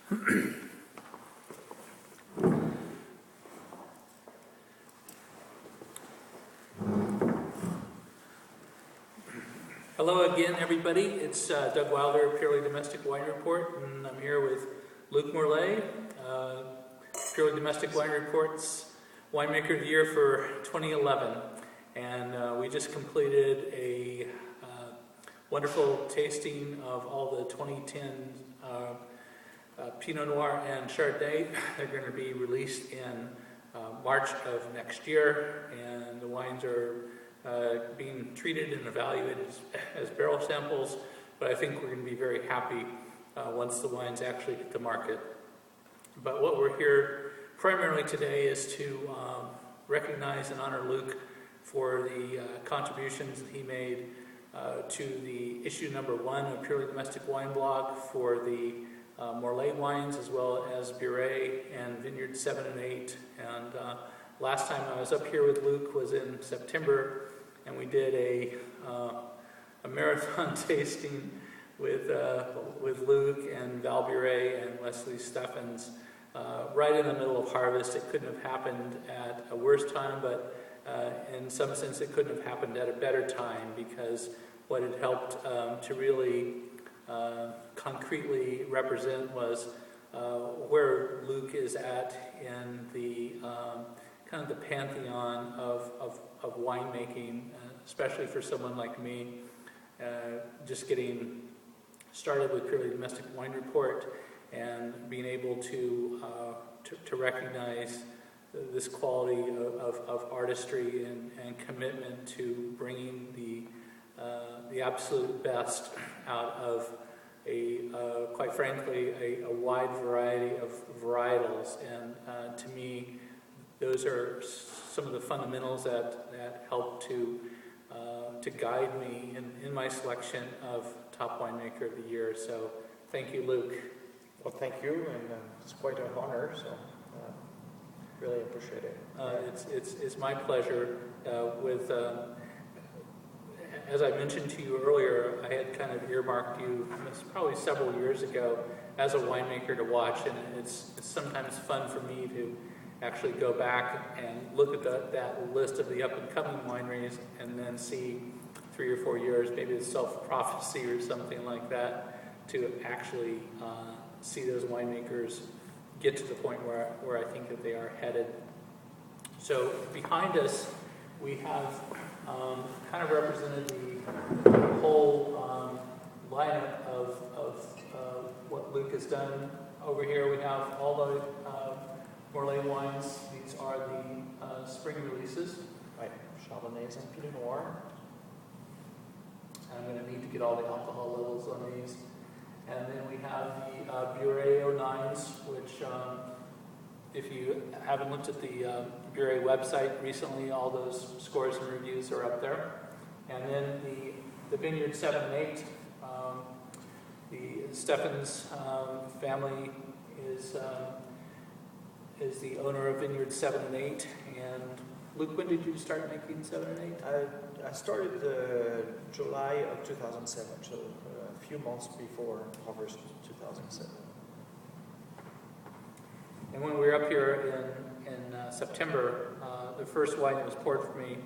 Hello again, everybody. It's Doug Wilder, Purely Domestic Wine Report, and I'm here with Luc Morlet, Purely Domestic Wine Report's Winemaker of the Year for 2011. And we just completed a wonderful tasting of all the 2010 Pinot Noir and Chardonnay. They're going to be released in March of next year, and the wines are being treated and evaluated as barrel samples, but I think we're going to be very happy once the wines actually hit the market. But what we're here primarily today is to recognize and honor Luc for the contributions that he made to the issue number 1 of Purely Domestic Wine Blog for the Morlet wines, as well as Buret and Vineyard 7 and 8. And last time I was up here with Luc was in September, and we did a marathon tasting with Luc and Val Buret and Leslie Steffens right in the middle of harvest. It couldn't have happened at a worse time, but in some sense it couldn't have happened at a better time, because what it helped to really concretely represent was where Luc is at in the kind of the pantheon of winemaking, especially for someone like me, just getting started with Purely Domestic Wine Report and being able to recognize this quality of artistry and commitment to bringing the absolute best out of quite frankly, a wide variety of varietals. And to me, those are some of the fundamentals that help to guide me in my selection of Top Winemaker of the Year. So thank you, Luc. Well, thank you, and it's quite an honor, so really appreciate it. It's my pleasure. As I mentioned to you earlier, I had kind of earmarked you, it's probably several years ago, as a winemaker to watch, and it's sometimes fun for me to actually go back and look at that list of the up-and-coming wineries and then see 3 or 4 years, maybe it's self-prophecy or something like that, to actually see those winemakers get to the point where I think that they are headed. So behind us, we have kind of represented the whole lineup of what Luc has done. Over here we have all the Morlet wines. These are the spring releases. Right, Chardonnays and Pinot Noir. I'm going to need to get all the alcohol levels on these. And then we have the Buret 09s, which if you haven't looked at the Buret website recently, all those scores and reviews are up there. And then the Vineyard 7 and 8, the Steffens family is the owner of Vineyard 7 and 8. And Luc, when did you start making 7 and 8? I started July of 2007, so a few months before harvest 2007. And when we were up here in September, the first wine that was poured for me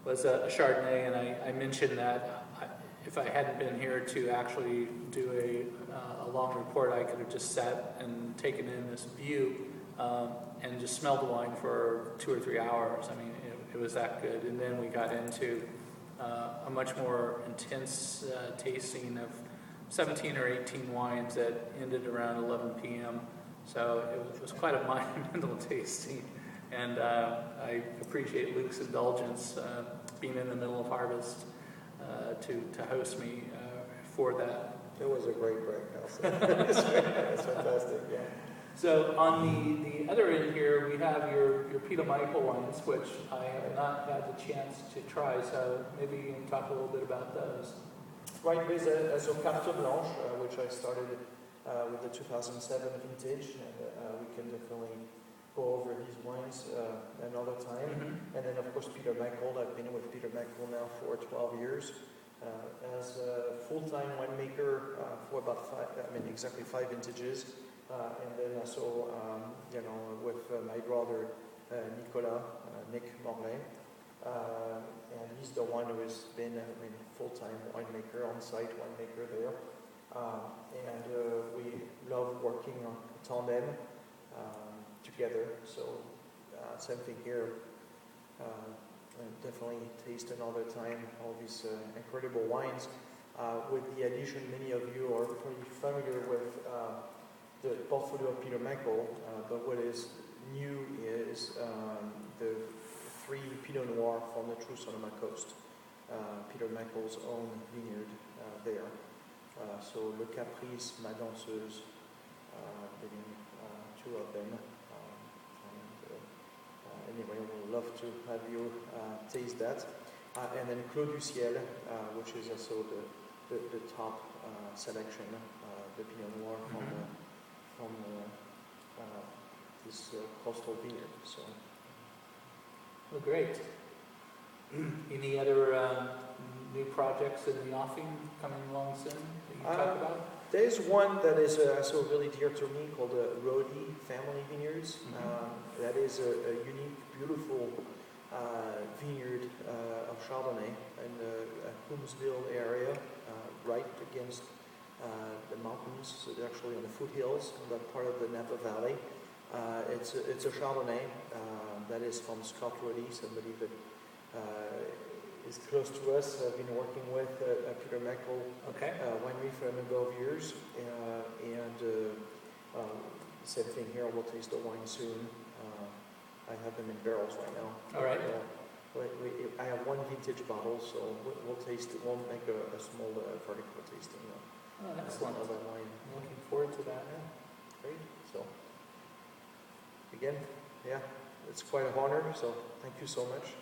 was a Chardonnay, and I mentioned that if I hadn't been here to actually do a long report, I could have just sat and taken in this view and just smelled the wine for 2 or 3 hours. I mean, it was that good. And then we got into a much more intense tasting of 17 or 18 wines that ended around 11 p.m. So it was quite a monumental tasting, and I appreciate Luc's indulgence being in the middle of harvest to host me for that. It was a great break, I'll say. It's fantastic, yeah. So on the other end here, we have your Pinot Michael wines, which I have not had the chance to try, so maybe you can talk a little bit about those. Right, there's a Carte Blanche, which I started with the 2007 vintage, and we can definitely go over these wines another time. Mm-hmm. And then, of course, Peter Michael. I've been with Peter Michael now for 12 years. as a full-time winemaker for about exactly 5 vintages, and then also, with my brother Luc Morlet, and he's the one who has been full-time winemaker, on-site winemaker there, and we love working on tandem together. So same thing here. Definitely taste another time all these incredible wines. With the addition, many of you are pretty familiar with the portfolio of Peter Mackel, but what is new is the 3 Pinot Noir from the True Sonoma Coast. Peter Mackel's own vineyard there. So Le Caprice, Ma Danseuse, being 2 of them. Anyway, we'd love to have you taste that. And then Clos du Ciel, which is also the top selection, the Pinot Noir from this coastal vineyard. So, well, great. Any other new projects in the offing coming along soon that you talk about? There's one that is also really dear to me called Rodi Family Vineyards. That is a unique, beautiful vineyard of Chardonnay in the Coombsville area, right against the mountains. So they're actually on the foothills of that part of the Napa Valley. It's a Chardonnay that is from Scott Rodi, somebody that is close to us. I've been working with Peter Mackel winery for a number of years, and same thing here. We'll taste the wine soon. I have them in barrels right now. All right. I have 1 vintage bottle, so we'll taste it. We'll make a small vertical tasting excellent. of that wine. I'm looking forward to that. Yeah. Great. So again, yeah, it's quite an honor. So thank you so much.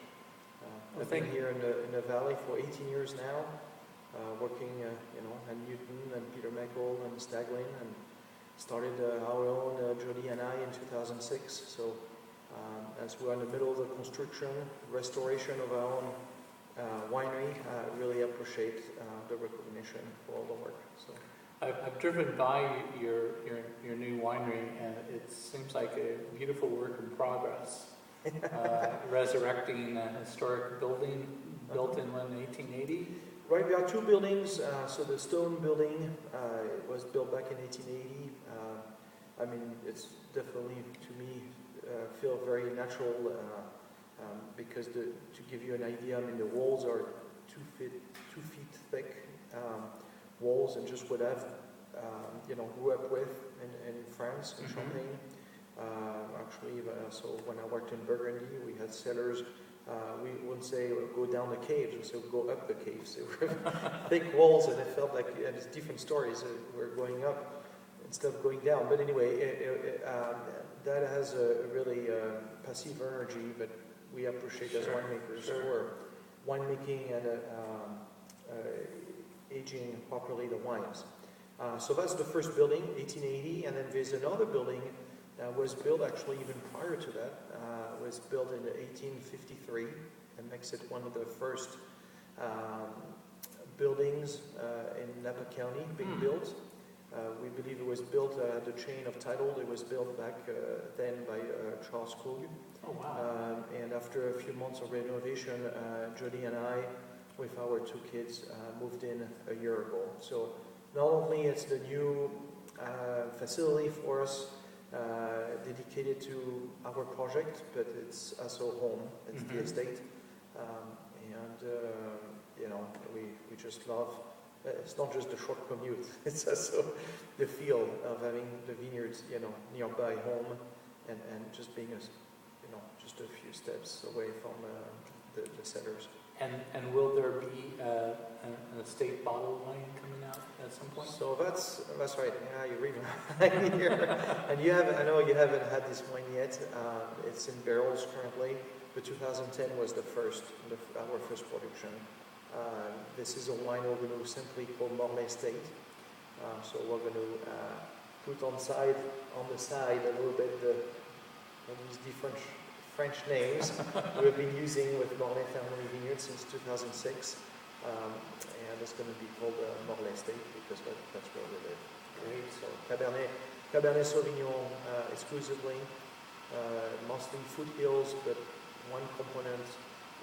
I've been here in the valley for 18 years now, working, at Newton and Peter Mackel and Staglin, and started our own Jody and I in 2006. So as we're in the middle of the construction, restoration of our own winery, I really appreciate the recognition for all the work. So I've driven by your new winery, and it seems like a beautiful work in progress. Resurrecting a historic building built in 1880. Right, we have 2 buildings. So the stone building was built back in 1880. It's definitely, to me, feel very natural because to give you an idea, the walls are 2 feet thick walls, and just what I've grew up with in France, in Champagne. So when I worked in Burgundy, we had cellars. We wouldn't say go down the caves, we said go up the caves. They were thick walls, and it felt like it's different stories. We're going up instead of going down. But anyway, that has a really passive energy, but we appreciate as winemakers for winemaking and aging properly the wines. So that's the first building, 1880, and then there's another building that was built actually even prior to that. Was built in 1853 and makes it one of the first buildings in Napa County being built. We believe it was built at the chain of title. It was built back then by Charles Krug. Oh, wow. And after a few months of renovation, Jody and I, with our 2 kids, moved in a year ago. So not only it's the new facility for us, dedicated to our project, but it's also home. It's the estate, we just love. It's not just the short commute; it's also the feel of having the vineyards, nearby home, and just being just a few steps away from the cellars. And will there be an estate bottle wine coming out at some point? So that's right. Yeah, you read my here. And I know you haven't had this wine yet. It's in barrels currently, but 2010 was our first production. This is a wine we're going to simply call Morlet Estate. So we're going to put on the side a little bit these different French names we've been using with Morlet Family Vineyards since 2006. and it's going to be called Morlet Estate because that's where we live. Great. So Cabernet Sauvignon exclusively, mostly foothills, but one component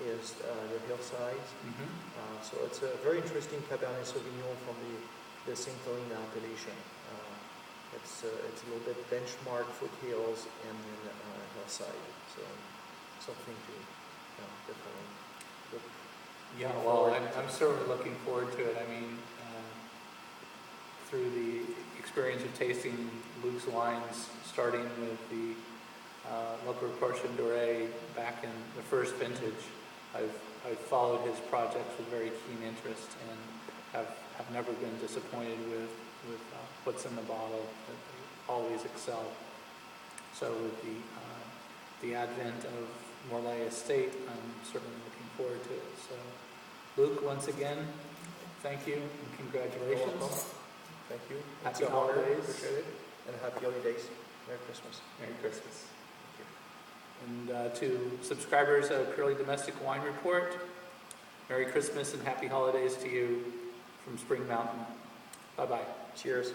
is the hillsides. So it's a very interesting Cabernet Sauvignon from the St. Helena appellation. It's a little bit benchmark foothills and then hillside. So something to definitely look. Yeah, well, I'm certainly looking forward to it. I mean, through the experience of tasting Luc's wines, starting with the Local Portion Doré back in the first vintage, I've followed his projects with very keen interest and have never been disappointed with what's in the bottle. That they always excel. So with the advent of Morlet Estate, I'm certainly looking forward to it. So, Luc, once again, thank you and congratulations. You're welcome. Thank you. Happy It's an honor. holidays. Appreciate it. And happy holidays. Merry Christmas. Merry Christmas. And to subscribers of Purely Domestic Wine Report, Merry Christmas and happy holidays to you from Spring Mountain. Bye-bye. Cheers.